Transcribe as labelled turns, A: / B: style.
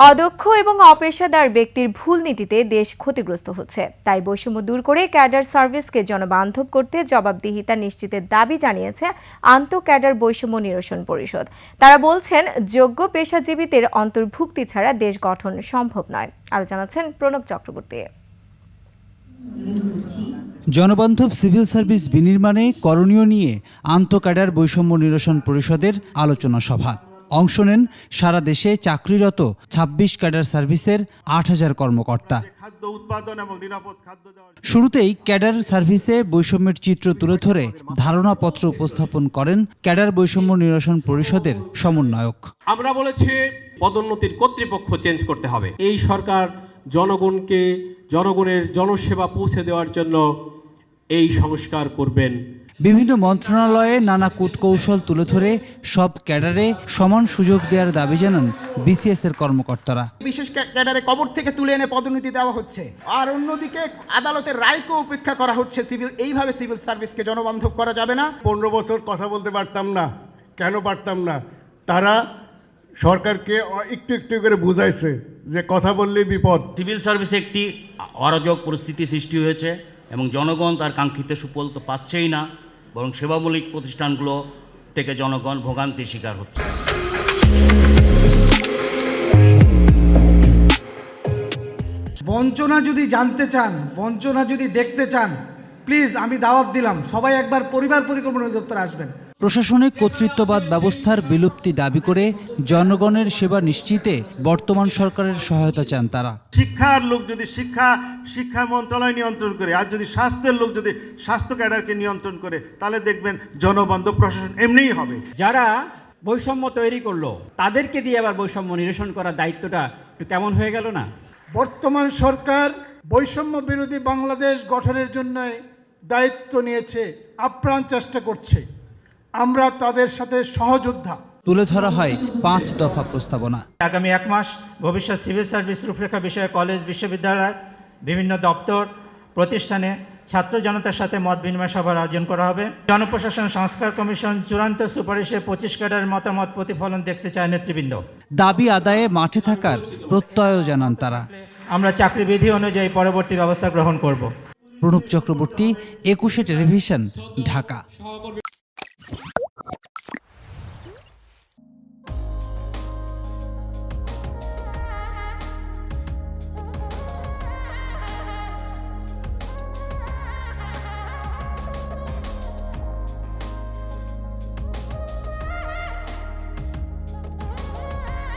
A: অদক্ষ এবং অপেশাদার ব্যক্তির ভুল নীতিতে দেশ ক্ষতিগ্রস্ত হচ্ছে। তাই বৈষম্য দূর করে ক্যাডার সার্ভিসকে জনবান্ধব করতে জবাবদিহিতা নিশ্চিতের দাবি জানিয়েছে আন্তঃক্যাডার বৈষম্য নিরসন পরিষদ। তারা বলছেন, যোগ্য পেশাজীবীদের অন্তর্ভুক্তি ছাড়া দেশ গঠন সম্ভব নয়। আরও জানাচ্ছেন প্রণব চক্রবর্তী।
B: জনবান্ধব সিভিল সার্ভিস বিনির্মাণে করণীয় নিয়ে আন্তঃক্যাডার বৈষম্য নিরসন পরিষদের আলোচনা সভা। অংশ নেন সারা দেশে চাকরিরত ২৬ ক্যাডার সার্ভিসের ৮,০০০ কর্মকর্তা। শুরুতেই ক্যাডার সার্ভিসে বৈষম্যের চিত্র তুলে ধরে ধারণাপত্র উপস্থাপন করেন ক্যাডার বৈষম্য নিরসন পরিষদের সমন্বয়ক।
C: আমরা বলেছি পদোন্নতির কর্তৃপক্ষ চেঞ্জ করতে হবে। এই সরকার জনগণকে জনগণের জনসেবা পৌঁছে দেওয়ার জন্য এই সংস্কার করবেন।
B: বিভিন্ন মন্ত্রণালয়ে নানা কূটকৌশল তুলে ধরে সব ক্যাডারে সমান সুযোগ দেওয়ার দাবি জানান বিসিএস এর কর্মকর্তারা।
D: বিশেষ ক্যাডারে কবর থেকে তুলে এনে পদোন্নতি দেওয়া হচ্ছে, আর অন্যদিকে আদালতের রায়কে উপেক্ষা করা হচ্ছে। এইভাবে সিভিল সার্ভিসকে জনবান্ধব করা যাবে না।
E: 15 বছর কথা বলতে পারতাম না, কেন পারতাম না? তারা সরকারকে একটু একটু করে বুঝাইছে যে কথা বললেই বিপদ।
F: সিভিল সার্ভিসে একটি অরাজক পরিস্থিতি সৃষ্টি হয়েছে এবং জনগণ তার কাঙ্ক্ষিত সুফল তো পাচ্ছেই না, বরং সেবামূলক প্রতিষ্ঠানগুলো থেকে জনগণ ভোগান্তির শিকার হচ্ছে।
G: বঞ্চনা যদি জানতে চান, বঞ্চনা যদি দেখতে চান, প্লিজ আমি দাওয়াত দিলাম, সবাই একবার পরিবার পরিকল্পনা অধিদপ্তরে আসবেন।
B: প্রশাসনিক কর্তৃত্ববাদ ব্যবস্থার বিলুপ্তি দাবি করে জনগণের সেবা নিশ্চিতে বর্তমান সরকারের সহায়তা চান তারা।
H: শিক্ষার লোক যদি শিক্ষা মন্ত্রণালয় নিয়ন্ত্রণ করে, আর যদি স্বাস্থ্যের লোক যদি স্বাস্থ্য ক্যাডারকে নিয়ন্ত্রণ করে, তাহলে দেখবেন জনবান্ধব প্রশাসন এমনিই হবে।
I: যারা বৈষম্য তৈরি করলো তাদেরকে দিয়ে আবার বৈষম্য নিরসন করার দায়িত্বটা একটু কেমন হয়ে গেল না?
G: বর্তমান সরকার বৈষম্য বিরোধী বাংলাদেশ গঠনের জন্য দায়িত্ব নিয়েছে, আপ্রাণ চেষ্টা করছে। আমরা তাদের সাথে সহযোদ্ধা।
B: তুলে ধরা হয় 5 দফা প্রস্তাবনা।
J: আগামী 1 মাস ভবিষ্যৎ সিভিল সার্ভিস রূপরেখা বিষয়ে কলেজ, বিশ্ববিদ্যালয়, বিভিন্ন দপ্তর, প্রতিষ্ঠানে ছাত্র জনতার সাথে মত বিনিময় সভার আয়োজন করা হবে। জনপ্রশাসন সংস্কার কমিশন চূড়ান্ত সুপারিশে 25 ক্যাডারের মতামত প্রতিফলন দেখতে চায় নেতৃবৃন্দ।
B: দাবি আদায়ে মাঠে থাকার প্রত্যয় জানান তারা।
J: আমরা চাকরি বিধি অনুযায়ী পরবর্তী ব্যবস্থা গ্রহণ করব।
B: প্রণব চক্রবর্তী, 21 টেলিভিশন, ঢাকা।